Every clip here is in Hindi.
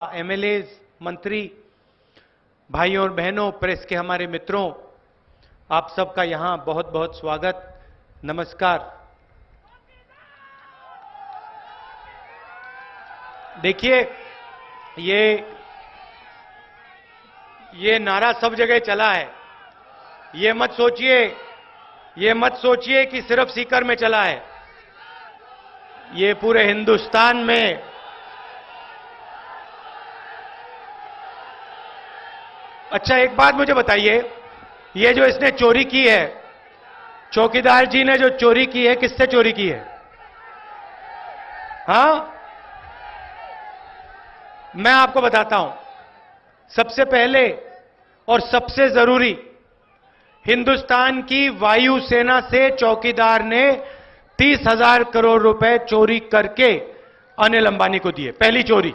एमएलए, मंत्री, भाइयों और बहनों, प्रेस के हमारे मित्रों, आप सबका यहां बहुत बहुत स्वागत, नमस्कार। देखिए, ये नारा सब जगह चला है। ये मत सोचिए कि सिर्फ सीकर में चला है। ये पूरे हिंदुस्तान में अच्छा, एक बात मुझे बताइए, ये जो इसने चोरी की है, चौकीदार जी ने जो चोरी की है, किससे चोरी की है? हां, मैं आपको बताता हूं। सबसे पहले और सबसे जरूरी, हिंदुस्तान की वायुसेना से चौकीदार ने 30,000 करोड़ रुपए चोरी करके अनिल अंबानी को दिए। पहली चोरी।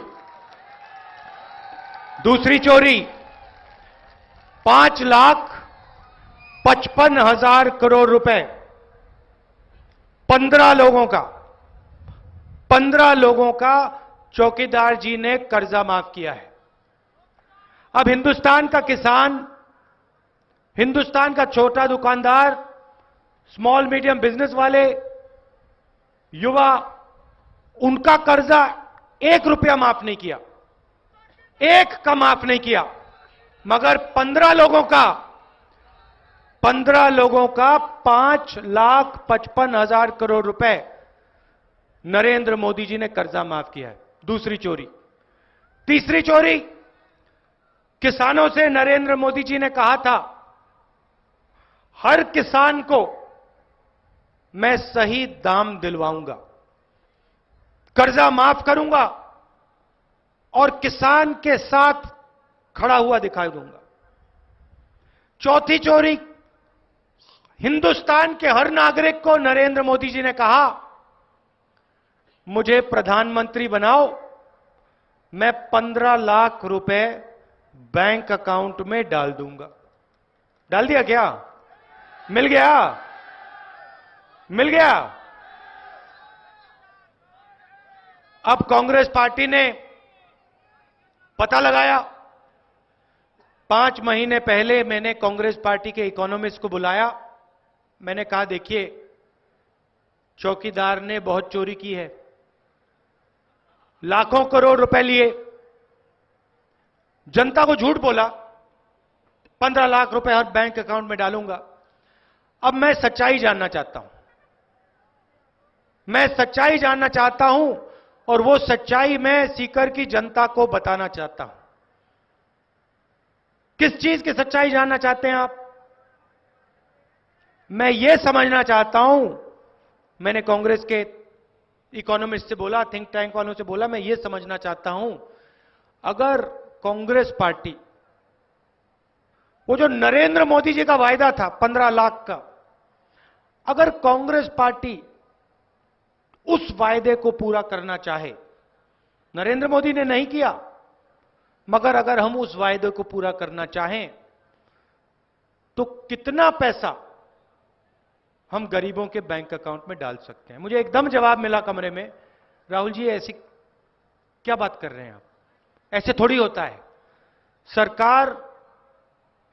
दूसरी चोरी, 5,55,000 करोड़ रुपए 15 लोगों का चौकीदार जी ने कर्जा माफ किया है। अब हिंदुस्तान का किसान, हिंदुस्तान का छोटा दुकानदार, स्मॉल मीडियम बिजनेस वाले, युवा, उनका कर्जा 1 रुपया माफ नहीं किया, 1 का माफ नहीं किया, मगर 15 लोगों का 5,55,000 करोड़ रुपए नरेंद्र मोदी जी ने कर्जा माफ किया है। दूसरी चोरी। तीसरी चोरी, किसानों से नरेंद्र मोदी जी ने कहा था, हर किसान को मैं सही दाम दिलवाऊंगा, कर्जा माफ करूंगा और किसान के साथ खड़ा हुआ दिखाई दूंगा। चौथी चोरी, हिंदुस्तान के हर नागरिक को नरेंद्र मोदी जी ने कहा, मुझे प्रधानमंत्री बनाओ, मैं 15 लाख रुपए बैंक अकाउंट में डाल दूंगा। डाल दिया क्या? मिल गया? मिल गया? अब कांग्रेस पार्टी ने पता लगाया। 5 महीने पहले मैंने कांग्रेस पार्टी के इकोनॉमिस्ट को बुलाया। मैंने कहा, देखिए, चौकीदार ने बहुत चोरी की है, लाखों करोड़ रुपए लिए, जनता को झूठ बोला, 15 लाख रुपए हर बैंक अकाउंट में डालूंगा। अब मैं सच्चाई जानना चाहता हूं, मैं सच्चाई जानना चाहता हूं और वो सच्चाई मैं सीकर की जनता को बताना चाहता हूं। किस चीज की सच्चाई जानना चाहते हैं आप? मैं ये समझना चाहता हूं, मैंने कांग्रेस के इकोनॉमिस्ट से बोला, थिंक टैंक वालों से बोला, मैं ये समझना चाहता हूं, अगर कांग्रेस पार्टी, वो जो नरेंद्र मोदी जी का वायदा था 15 लाख का, अगर कांग्रेस पार्टी उस वायदे को पूरा करना चाहे, नरेंद्र मोदी ने नहीं किया, मगर अगर हम उस वायदे को पूरा करना चाहें, तो कितना पैसा हम गरीबों के बैंक अकाउंट में डाल सकते हैं? मुझे एकदम जवाब मिला कमरे में, राहुल जी ऐसी क्या बात कर रहे हैं आप? ऐसे थोड़ी होता है, सरकार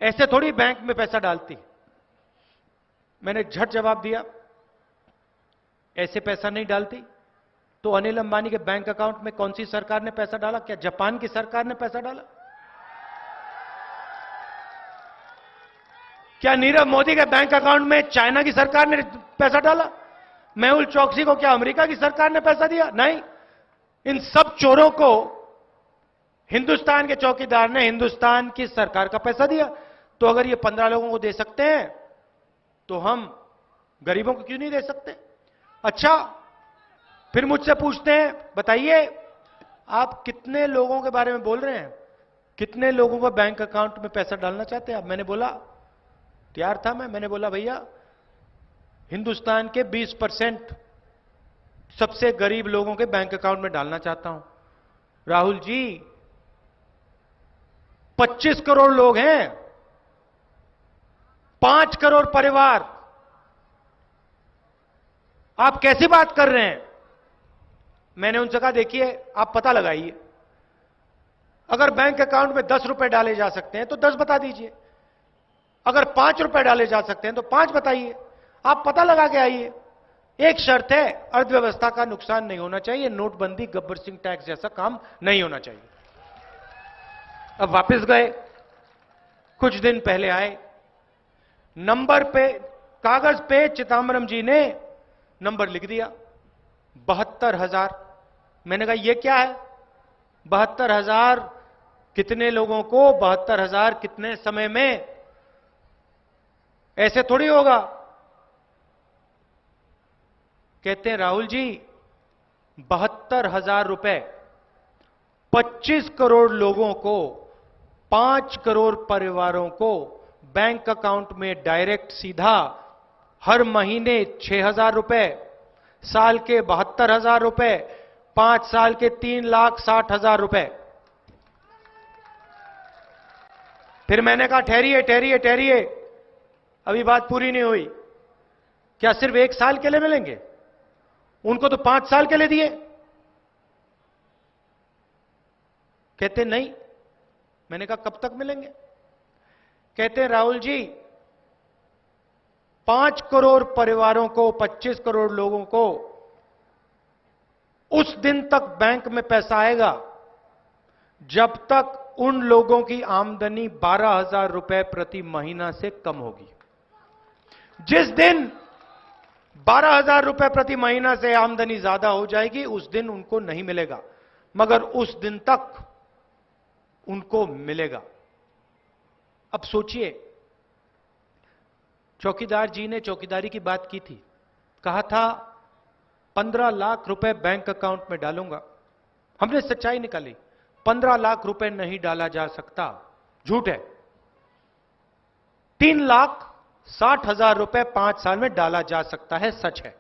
ऐसे थोड़ी बैंक में पैसा डालती। मैंने झट जवाब दिया, ऐसे पैसा नहीं डालती। तो अनिल अंबानी के बैंक अकाउंट में कौन सी सरकार ने पैसा डाला? क्या जापान की सरकार ने पैसा डाला? क्या नीरव मोदी के बैंक अकाउंट में चाइना की सरकार ने पैसा डाला? मेहुल चोकसी को क्या अमेरिका की सरकार ने पैसा दिया? नहीं। इन सब चोरों को हिंदुस्तान के चौकीदार ने हिंदुस्तान की सरकार का पैसा दिया। तो अगर ये 15 लोगों को दे सकते हैं, तो हम गरीबों को क्यों नहीं दे सकते? अच्छा, फिर मुझसे पूछते हैं, बताइए आप कितने लोगों के बारे में बोल रहे हैं, कितने लोगों को बैंक अकाउंट में पैसा डालना चाहते हैं आप? मैंने बोला, तैयार था मैंने बोला, भैया, हिंदुस्तान के 20% सबसे गरीब लोगों के बैंक अकाउंट में डालना चाहता हूं। राहुल जी, 25 करोड़ लोग हैं, 5 करोड़ परिवार, आप कैसी बात कर रहे हैं? मैंने उनसे कहा, देखिए, आप पता लगाइए, अगर बैंक अकाउंट में 10 रुपए डाले जा सकते हैं तो 10 बता दीजिए, अगर 5 रुपए डाले जा सकते हैं तो 5 बताइए। आप पता लगा के आइए। एक शर्त है, अर्थव्यवस्था का नुकसान नहीं होना चाहिए, नोटबंदी गब्बर सिंह टैक्स जैसा काम नहीं होना चाहिए। अब वापस गए, कुछ दिन पहले आए, नंबर पे कागज पे चिदंबरम जी ने नंबर लिख दिया 72,000। मैंने कहा यह क्या है? 72,000 कितने लोगों को, 72,000 कितने समय में? ऐसे थोड़ी होगा। कहते हैं राहुल जी 72,000 रुपए 25 करोड़ लोगों को, 5 करोड़ परिवारों को बैंक अकाउंट में डायरेक्ट सीधा हर महीने 6,000 रुपए, साल के 72,000 रुपए, 5 साल के 3,60,000 रुपए। फिर मैंने कहा ठहरिए ठहरिए ठहरिए, अभी बात पूरी नहीं हुई। क्या सिर्फ 1 साल के लिए मिलेंगे? उनको तो 5 साल के लिए दिए। कहते नहीं। मैंने कहा कब तक मिलेंगे? कहते हैं राहुल जी 5 करोड़ परिवारों को, 25 करोड़ लोगों को उस दिन तक बैंक में पैसा आएगा जब तक उन लोगों की आमदनी 12,000 रुपए प्रति महीना से कम होगी। जिस दिन 12,000 रुपए प्रति महीना से आमदनी ज्यादा हो जाएगी उस दिन उनको नहीं मिलेगा, मगर उस दिन तक उनको मिलेगा। अब सोचिए, चौकीदार जी ने चौकीदारी की बात की थी, कहा था 15 लाख रुपए बैंक अकाउंट में डालूंगा। हमने सच्चाई निकाली, 15 लाख रुपए नहीं डाला जा सकता, झूठ है। 3,60,000 रुपए 5 साल में डाला जा सकता है, सच है।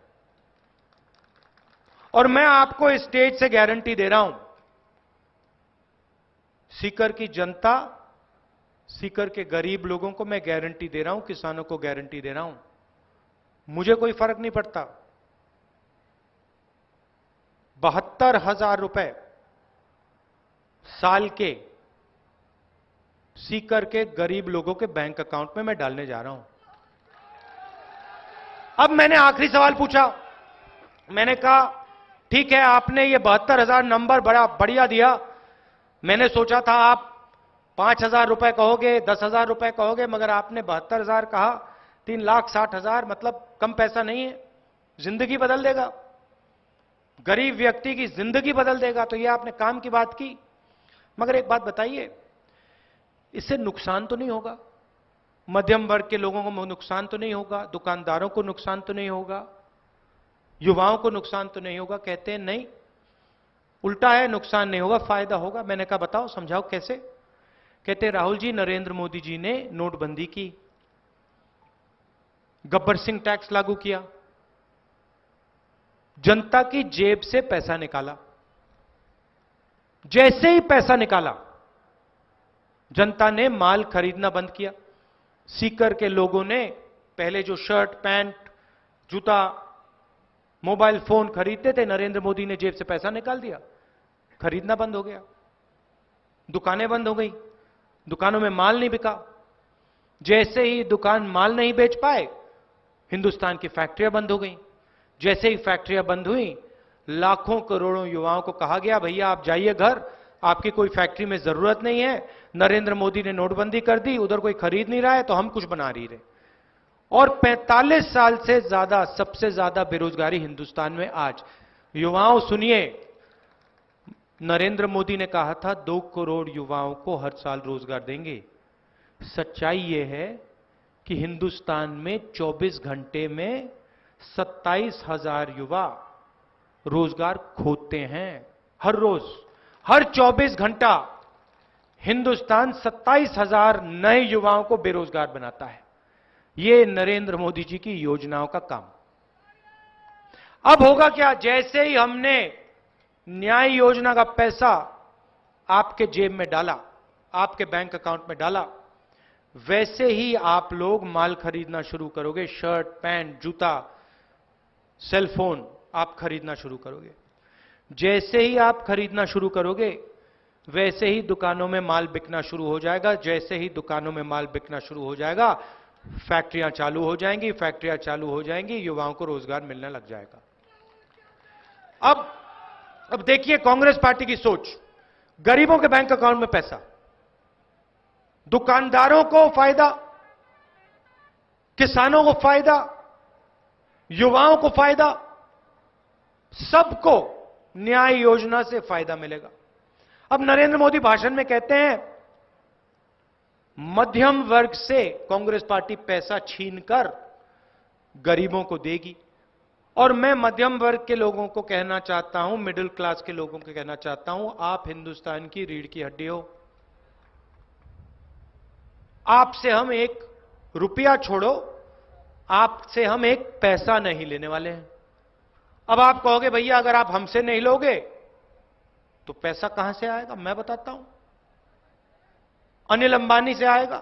और मैं आपको इस स्टेज से गारंटी दे रहा हूं, सीकर की जनता, सीकर के गरीब लोगों को मैं गारंटी दे रहा हूं, किसानों को गारंटी दे रहा हूं, मुझे कोई फर्क नहीं पड़ता। 72,000 रुपए साल के सीकर के गरीब लोगों के बैंक अकाउंट में मैं डालने जा रहा हूं। अब मैंने आखिरी सवाल पूछा, मैंने कहा ठीक है आपने ये 72,000 नंबर बड़ा बढ़िया दिया, मैंने सोचा था आप 5,000 रुपए कहोगे, 10,000 रुपए कहोगे, मगर आपने 72,000 कहा, 3,60,000 मतलब कम पैसा नहीं है, जिंदगी बदल देगा, गरीब व्यक्ति की जिंदगी बदल देगा। तो ये आपने काम की बात की, मगर एक बात बताइए, इससे नुकसान तो नहीं होगा? मध्यम वर्ग के लोगों को नुकसान तो नहीं होगा? दुकानदारों को नुकसान तो नहीं होगा? युवाओं को नुकसान तो नहीं होगा? कहते हैं नहीं, उल्टा है, नुकसान नहीं होगा, फायदा होगा। मैंने कहा बताओ, समझाओ कैसे? कहते राहुल जी नरेंद्र मोदी जी ने नोटबंदी की, गब्बर सिंह टैक्स लागू किया, जनता की जेब से पैसा निकाला। जैसे ही पैसा निकाला जनता ने माल खरीदना बंद किया। सीकर के लोगों ने पहले जो शर्ट, पैंट, जूता, मोबाइल फोन खरीदते थे, नरेंद्र मोदी ने जेब से पैसा निकाल दिया, खरीदना बंद हो गया, दुकानें बंद हो गई, दुकानों में माल नहीं बिका। जैसे ही दुकान माल नहीं बेच पाए, हिंदुस्तान की फैक्ट्रियां बंद हो गई। जैसे ही फैक्ट्रियां बंद हुई, लाखों करोड़ों युवाओं को कहा गया भैया आप जाइए घर, आपकी कोई फैक्ट्री में जरूरत नहीं है, नरेंद्र मोदी ने नोटबंदी कर दी, उधर कोई खरीद नहीं रहा है तो हम कुछ बना रही रहे। और 45 साल से ज्यादा, सबसे ज्यादा बेरोजगारी हिंदुस्तान में आज। युवाओं सुनिए, नरेंद्र मोदी ने कहा था 2 करोड़ युवाओं को हर साल रोजगार देंगे। सच्चाई यह है कि हिंदुस्तान में 24 घंटे में 27,000 युवा रोजगार खोते हैं। हर रोज, हर 24 घंटा हिंदुस्तान 27,000 नए युवाओं को बेरोजगार बनाता है। यह नरेंद्र मोदी जी की योजनाओं का काम। अब होगा क्या? जैसे ही हमने न्याय योजना का पैसा आपके जेब में डाला, आपके बैंक अकाउंट में डाला, वैसे ही आप लोग माल खरीदना शुरू करोगे, शर्ट, पैंट, जूता, सेलफोन आप खरीदना शुरू करोगे। जैसे ही आप खरीदना शुरू करोगे, वैसे ही दुकानों में माल बिकना शुरू हो जाएगा। जैसे ही दुकानों में माल बिकना शुरू हो जाएगा, फैक्ट्रियां चालू हो जाएंगी। फैक्ट्रियां चालू हो जाएंगी, युवाओं को रोजगार मिलने लग जाएगा। अब देखिए कांग्रेस पार्टी की सोच। गरीबों के बैंक अकाउंट में पैसा, दुकानदारों को फायदा, किसानों को फायदा, युवाओं को फायदा, सबको न्याय योजना से फायदा मिलेगा। अब नरेंद्र मोदी भाषण में कहते हैं मध्यम वर्ग से कांग्रेस पार्टी पैसा छीनकर गरीबों को देगी। और मैं मध्यम वर्ग के लोगों को कहना चाहता हूं, मिडिल क्लास के लोगों को कहना चाहता हूं, आप हिंदुस्तान की रीढ़ की हड्डी हो। आपसे हम एक रुपया छोड़ो, आपसे हम एक पैसा नहीं लेने वाले हैं। अब आप कहोगे भैया अगर आप हमसे नहीं लोगे तो पैसा कहां से आएगा? मैं बताता हूं। अनिल अंबानी से आएगा,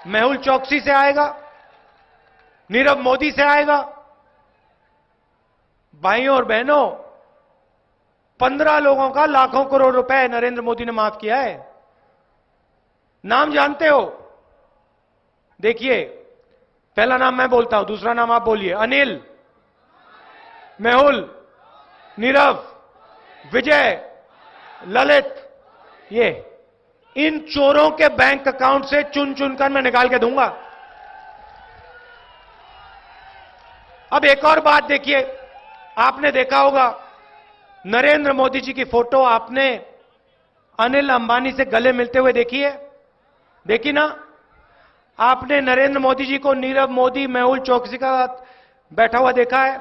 मेहुल चौकसी से आएगा, नीरव मोदी से आएगा। भाइयों और बहनों, 15 लोगों का लाखों करोड़ रुपए नरेंद्र मोदी ने माफ किया है। नाम जानते हो? देखिए, पहला नाम मैं बोलता हूं, दूसरा नाम आप बोलिए। अनिल, मेहुल, नीरव, विजय, ललित, ये इन चोरों के बैंक अकाउंट से चुन चुनकर मैं निकाल के दूंगा। अब एक और बात देखिए, आपने देखा होगा नरेंद्र मोदी जी की फोटो आपने अनिल अंबानी से गले मिलते हुए देखी है? देखी ना? आपने नरेंद्र मोदी जी को नीरव मोदी, मेहुल चौकसी का बैठा हुआ देखा है?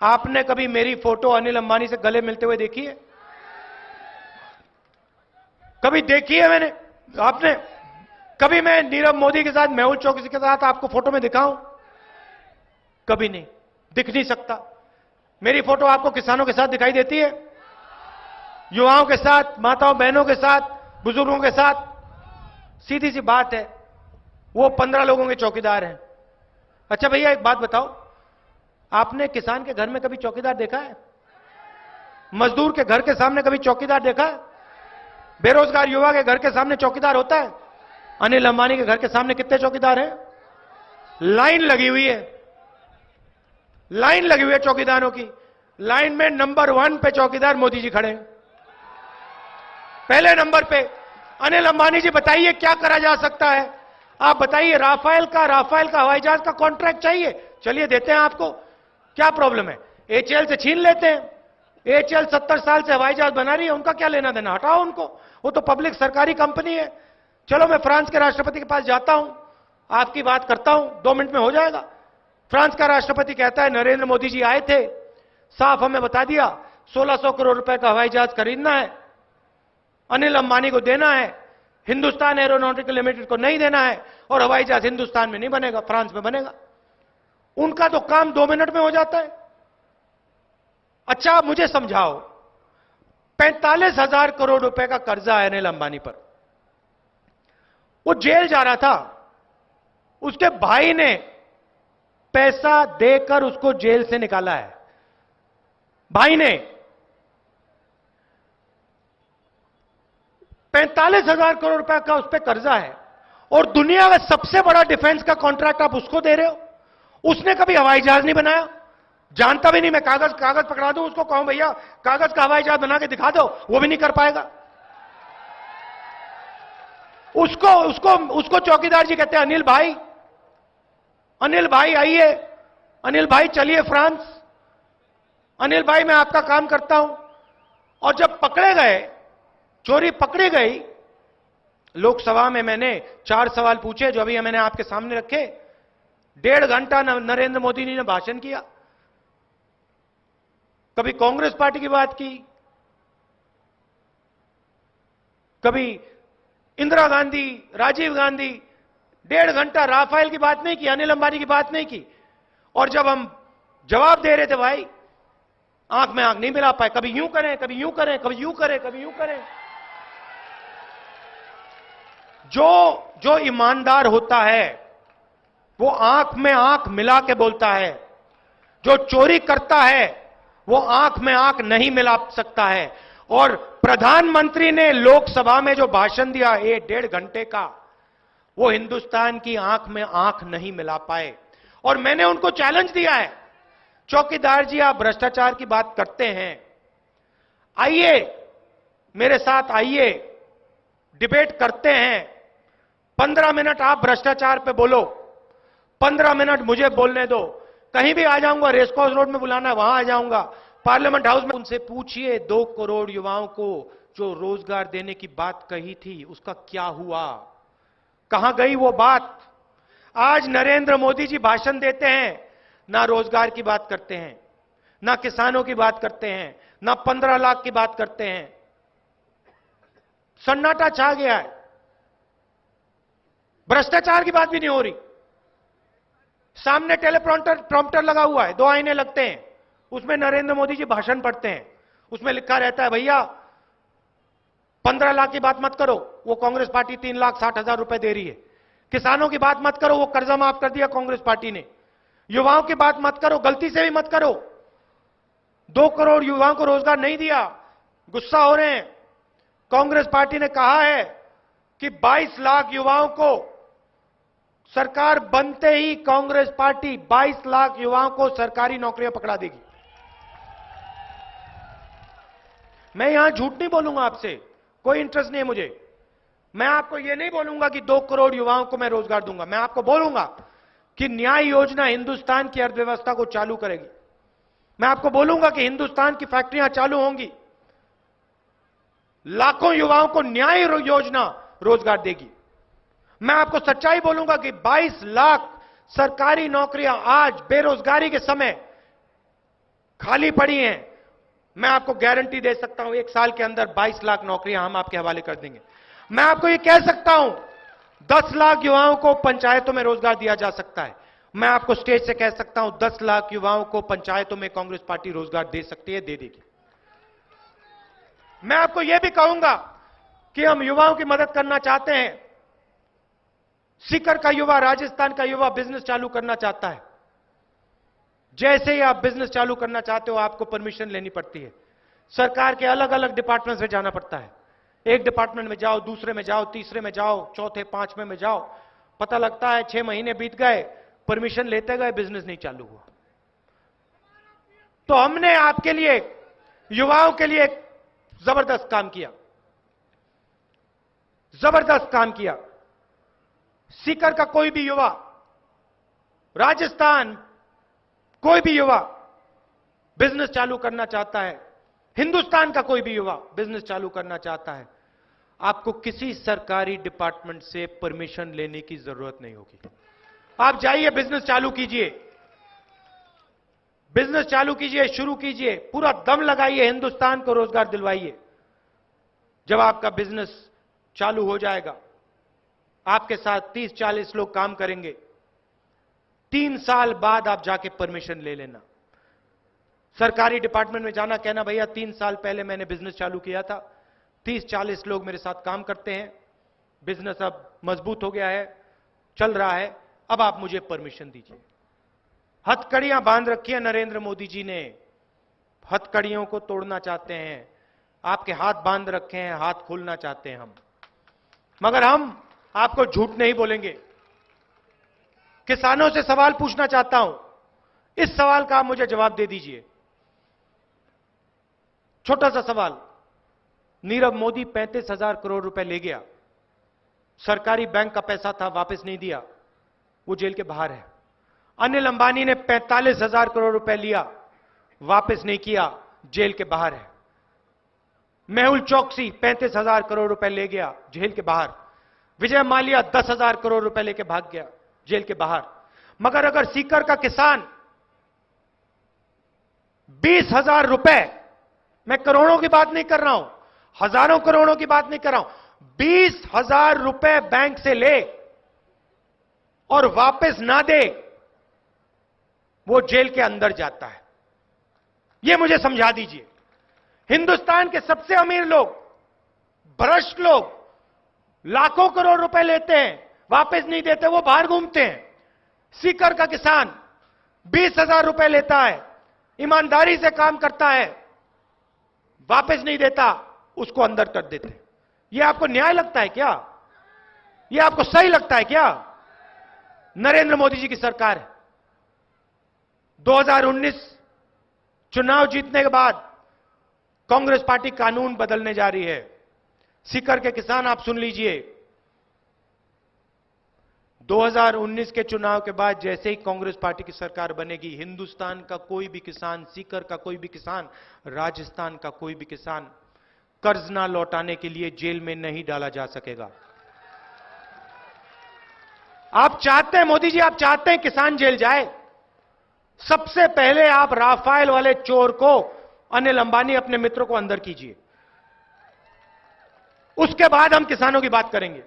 आपने कभी मेरी फोटो अनिल अंबानी से गले मिलते हुए देखी है? कभी देखी है मैंने? आपने कभी मैं नीरव मोदी के साथ, मेहुल चौकसी के साथ आपको फोटो में दिखाऊं? कभी नहीं, दिख नहीं सकता। मेरी फोटो आपको किसानों के साथ दिखाई देती है, युवाओं के साथ, माताओं बहनों के साथ, बुजुर्गों के साथ? सीधी सी बात है, वो 15 लोगों के चौकीदार हैं। अच्छा भैया एक बात बताओ, आपने किसान के घर में कभी चौकीदार देखा है? मजदूर के घर के सामने कभी चौकीदार देखा है? बेरोजगार युवा के घर के सामने चौकीदार होता है? अनिल अंबानी के घर के सामने कितने चौकीदार हैं? लाइन लगी हुई है, लाइन लगी हुई है चौकीदारों की। लाइन में नंबर 1 पे चौकीदार मोदी जी खड़े हैं, पहले नंबर पे। अनिल अंबानी जी बताइए क्या करा जा सकता है? आप बताइए। राफेल का हवाई जहाज का कॉन्ट्रैक्ट चाहिए, चलिए देते हैं आपको, क्या प्रॉब्लम है? एचएएल से छीन लेते हैं। एचएएल 70 साल से हवाई जहाज बना रही है, उनका क्या लेना देना? हटाओ उनको, वो तो पब्लिक सरकारी कंपनी है। चलो मैं फ्रांस के राष्ट्रपति के पास जाता हूं, आपकी बात करता हूं, 2 मिनट में हो जाएगा। फ्रांस का राष्ट्रपति कहता है नरेंद्र मोदी जी आए थे, साफ हमें बता दिया 1600 करोड़ रुपए का हवाई जहाज खरीदना है, अनिल अंबानी को देना है, हिंदुस्तान एरोनॉटिकल लिमिटेड को नहीं देना है, और हवाई जहाज हिंदुस्तान में नहीं बनेगा, फ्रांस में बनेगा। उनका तो काम 2 मिनट में हो जाता है। अच्छा आप मुझे समझाओ, 45,000 करोड़ रुपए का कर्जा है अनिल अंबानी पर, वो जेल जा रहा था, उसके भाई ने पैसा देकर उसको जेल से निकाला है। भाई ने 45,000 करोड़ रुपए का उस पर कर्जा है, और दुनिया का सबसे बड़ा डिफेंस का कॉन्ट्रैक्ट आप उसको दे रहे हो। उसने कभी हवाई जहाज नहीं बनाया, जानता भी नहीं। मैं कागज पकड़ा दूं उसको, कहूं भैया कागज का हवाई जहाज बना के दिखा दो, वो भी नहीं कर पाएगा। उसको चौकीदार जी कहते हैं अनिल भाई आइए, अनिल भाई चलिए फ्रांस, अनिल भाई मैं आपका काम करता हूं। और जब पकड़े गए, चोरी पकड़ी गई, लोकसभा में मैंने 4 सवाल पूछे जो अभी मैंने आपके सामने रखे। 1.5 घंटा नरेंद्र मोदी जी ने भाषण किया, कभी कांग्रेस पार्टी की बात की, कभी इंदिरा गांधी, राजीव गांधी। 1.5 घंटा राफेल की बात नहीं की, अनिल अंबानी की बात नहीं की। और जब हम जवाब दे रहे थे भाई, आंख में आंख नहीं मिला पाए, कभी यूं करें, कभी यूं करें, कभी यूं करें, कभी यूं करें। जो ईमानदार होता है वो आंख में आंख मिला के बोलता है, जो चोरी करता है वो आंख में आंख नहीं मिला सकता है। और प्रधानमंत्री ने लोकसभा में जो भाषण दिया 1.5 घंटे का, वो हिंदुस्तान की आंख में आंख नहीं मिला पाए। और मैंने उनको चैलेंज दिया है, चौकीदार जी आप भ्रष्टाचार की बात करते हैं, आइए मेरे साथ, आइए डिबेट करते हैं। 15 मिनट आप भ्रष्टाचार पे बोलो, 15 मिनट मुझे बोलने दो। कहीं भी आ जाऊंगा, रेसकोर्स रोड में बुलाना है वहां आ जाऊंगा, पार्लियामेंट हाउस में। उनसे पूछिए 2 करोड़ युवाओं को जो रोजगार देने की बात कही थी, उसका क्या हुआ, कहां गई वो बात। आज नरेंद्र मोदी जी भाषण देते हैं, ना रोजगार की बात करते हैं, ना किसानों की बात करते हैं, ना 15 लाख की बात करते हैं। सन्नाटा छा गया है, भ्रष्टाचार की बात भी नहीं हो रही। सामने टेलीप्रॉम्प्टर लगा हुआ है, 2 आईने लगते हैं, उसमें नरेंद्र मोदी जी भाषण पढ़ते हैं। उसमें लिखा रहता है, भैया 15 लाख की बात मत करो, वो कांग्रेस पार्टी 3,60,000 रुपए दे रही है। किसानों की बात मत करो, वो कर्जा माफ कर दिया कांग्रेस पार्टी ने। युवाओं की बात मत करो, गलती से भी मत करो, 2 करोड़ युवाओं को रोजगार नहीं दिया, गुस्सा हो रहे हैं। कांग्रेस पार्टी ने कहा है कि 22 लाख युवाओं को, सरकार बनते ही कांग्रेस पार्टी 22 लाख युवाओं को सरकारी नौकरियां पकड़ा देगी। मैं यहां झूठ नहीं बोलूंगा आपसे, कोई इंटरेस्ट नहीं है मुझे। मैं आपको यह नहीं बोलूंगा कि 2 करोड़ युवाओं को मैं रोजगार दूंगा। मैं आपको बोलूंगा कि न्याय योजना हिंदुस्तान की अर्थव्यवस्था को चालू करेगी। मैं आपको बोलूंगा कि हिंदुस्तान की फैक्ट्रियां चालू होंगी, लाखों युवाओं को न्याय योजना रोजगार देगी। मैं आपको सच्चाई बोलूंगा कि 22 लाख सरकारी नौकरियां आज बेरोजगारी के समय खाली पड़ी हैं। मैं आपको गारंटी दे सकता हूं 1 साल के अंदर 22 लाख नौकरियां हम आपके हवाले कर देंगे। मैं आपको यह कह सकता हूं 10 लाख युवाओं को पंचायतों में रोजगार दिया जा सकता है। मैं आपको स्टेज से कह सकता हूं 10 लाख युवाओं को पंचायतों में कांग्रेस पार्टी रोजगार दे सकती है, दे देगी। मैं आपको यह भी कहूंगा कि हम युवाओं की मदद करना चाहते हैं। सीकर का युवा, राजस्थान का युवा बिजनेस चालू करना चाहता है। जैसे ही आप बिजनेस चालू करना चाहते हो, आपको परमिशन लेनी पड़ती है, सरकार के अलग अलग डिपार्टमेंट में जाना पड़ता है। एक डिपार्टमेंट में जाओ, दूसरे में जाओ, तीसरे में जाओ, चौथे 5वें में जाओ, पता लगता है 6 महीने बीत गए, परमिशन लेते गए, बिजनेस नहीं चालू हुआ। तो हमने आपके लिए, युवाओं के लिए एक जबरदस्त काम किया, जबरदस्त काम किया। सीकर का कोई भी युवा, राजस्थान कोई भी युवा बिजनेस चालू करना चाहता है, हिंदुस्तान का कोई भी युवा बिजनेस चालू करना चाहता है, आपको किसी सरकारी डिपार्टमेंट से परमिशन लेने की जरूरत नहीं होगी। आप जाइए, बिजनेस चालू कीजिए, बिजनेस चालू कीजिए, शुरू कीजिए, पूरा दम लगाइए, हिंदुस्तान को रोजगार दिलवाइए। जब आपका बिजनेस चालू हो जाएगा, आपके साथ 30-40 लोग काम करेंगे। 3 साल बाद आप जाके परमिशन ले लेना। सरकारी डिपार्टमेंट में जाना, कहना भैया 3 साल पहले मैंने बिजनेस चालू किया था, 30-40 लोग मेरे साथ काम करते हैं, बिजनेस अब मजबूत हो गया है, चल रहा है, अब आप मुझे परमिशन दीजिए। हथकड़ियां बांध रखी है नरेंद्र मोदी जी ने, हथकड़ियों को तोड़ना चाहते हैं। आपके हाथ बांध रखे हैं, हाथ खोलना चाहते हैं हम, मगर हम आपको झूठ नहीं बोलेंगे। किसानों से सवाल पूछना चाहता हूं, इस सवाल का आप मुझे जवाब दे दीजिए। छोटा सा सवाल, नीरव मोदी 35,000 करोड़ रुपए ले गया, सरकारी बैंक का पैसा था, वापस नहीं दिया, वो जेल के बाहर है। अनिल अंबानी ने 45,000 करोड़ रुपए लिया, वापस नहीं किया, जेल के बाहर है। मेहुल चौकसी 35,000 करोड़ रुपए ले गया, जेल के बाहर। विजय माल्या 10,000 करोड़ रुपए लेके भाग गया, जेल के बाहर। मगर अगर सीकर का किसान 20,000 रुपए, मैं करोड़ों की बात नहीं कर रहा हूं, हजारों करोड़ों की बात नहीं कर रहा हूं, 20,000 रुपए बैंक से ले और वापस ना दे, वो जेल के अंदर जाता है। यह मुझे समझा दीजिए। हिंदुस्तान के सबसे अमीर लोग, भ्रष्ट लोग लाखों करोड़ रुपए लेते हैं, वापस नहीं देते, वो बाहर घूमते हैं। सीकर का किसान 20,000 रुपए लेता है, ईमानदारी से काम करता है, वापस नहीं देता, उसको अंदर कर देते हैं। यह आपको न्याय लगता है क्या? यह आपको सही लगता है क्या? नरेंद्र मोदी जी की सरकार है। 2019 चुनाव जीतने के बाद कांग्रेस पार्टी कानून बदलने जा रही है। सीकर के किसान आप सुन लीजिए, 2019 के चुनाव के बाद जैसे ही कांग्रेस पार्टी की सरकार बनेगी, हिंदुस्तान का कोई भी किसान, सीकर का कोई भी किसान, राजस्थान का कोई भी किसान कर्ज ना लौटाने के लिए जेल में नहीं डाला जा सकेगा। आप चाहते हैं मोदी जी, आप चाहते हैं किसान जेल जाए? सबसे पहले आप राफेल वाले चोर को, अनिल अंबानी अपने मित्रों को अंदर कीजिए, उसके बाद हम किसानों की बात करेंगे।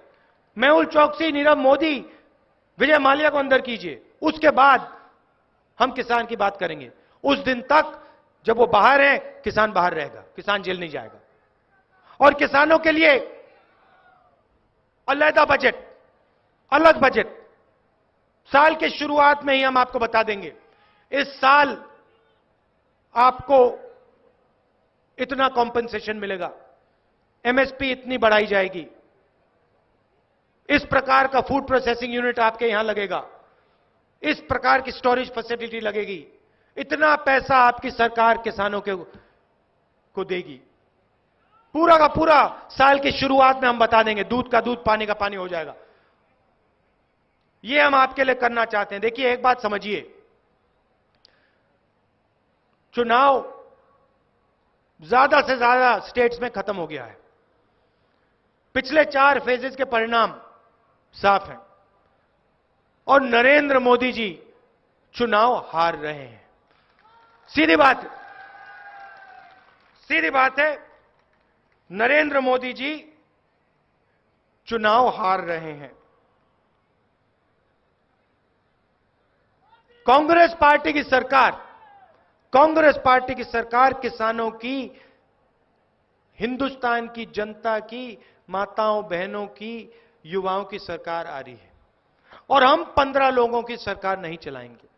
मेहुल चोकसी, नीरव मोदी, विजय माल्या को अंदर कीजिए, उसके बाद हम किसान की बात करेंगे। उस दिन तक जब वो बाहर है, किसान बाहर रहेगा, किसान जेल नहीं जाएगा। और किसानों के लिए अलग बजट, अलग बजट साल के शुरुआत में ही हम आपको बता देंगे। इस साल आपको इतना कॉम्पेंसेशन मिलेगा, एमएसपी इतनी बढ़ाई जाएगी, इस प्रकार का फूड प्रोसेसिंग यूनिट आपके यहां लगेगा, इस प्रकार की स्टोरेज फैसिलिटी लगेगी, इतना पैसा आपकी सरकार किसानों को देगी। पूरा का पूरा साल की शुरुआत में हम बता देंगे, दूध का दूध, पानी का पानी हो जाएगा। यह हम आपके लिए करना चाहते हैं। देखिए, एक बात समझिए, चुनाव ज्यादा से ज्यादा स्टेट्स में खत्म हो गया है। पिछले 4 फेजेस के परिणाम साफ हैं और नरेंद्र मोदी जी चुनाव हार रहे हैं। सीधी बात है, नरेंद्र मोदी जी चुनाव हार रहे हैं। कांग्रेस पार्टी की सरकार किसानों की, हिंदुस्तान की जनता की, माताओं बहनों की, युवाओं की सरकार आ रही है और हम 15 लोगों की सरकार नहीं चलाएंगे।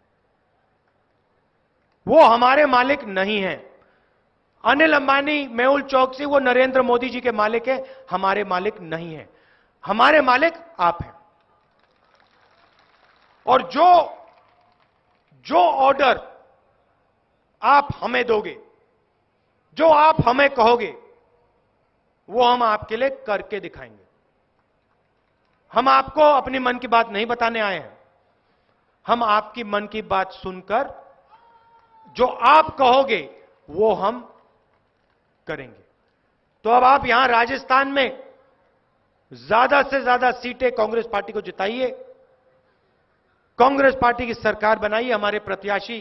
वो हमारे मालिक नहीं हैं। अनिल अंबानी, मेहुल चोकसी, वो नरेंद्र मोदी जी के मालिक हैं, हमारे मालिक नहीं हैं। हमारे मालिक आप हैं। और जो ऑर्डर आप हमें दोगे, जो आप हमें कहोगे, वो हम आपके लिए करके दिखाएंगे। हम आपको अपनी मन की बात नहीं बताने आए हैं। हम आपकी मन की बात सुनकर जो आप कहोगे वो हम करेंगे। तो अब आप यहां राजस्थान में ज्यादा से ज्यादा सीटें कांग्रेस पार्टी को जिताइए, कांग्रेस पार्टी की सरकार बनाइए, हमारे प्रत्याशी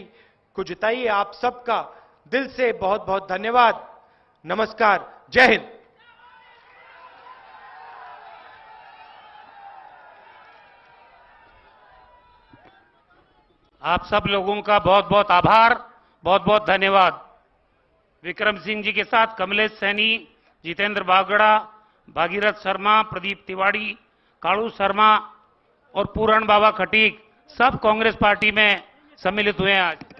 को जिताइए। आप सबका दिल से बहुत बहुत धन्यवाद। नमस्कार, जय हिंद। आप सब लोगों का बहुत बहुत आभार, बहुत बहुत धन्यवाद। विक्रम सिंह जी के साथ कमलेश सैनी, जितेंद्र बागड़ा, भागीरथ शर्मा, प्रदीप तिवारी, कालू शर्मा और पूरण बाबा खटीक सब कांग्रेस पार्टी में सम्मिलित हुए हैं आज।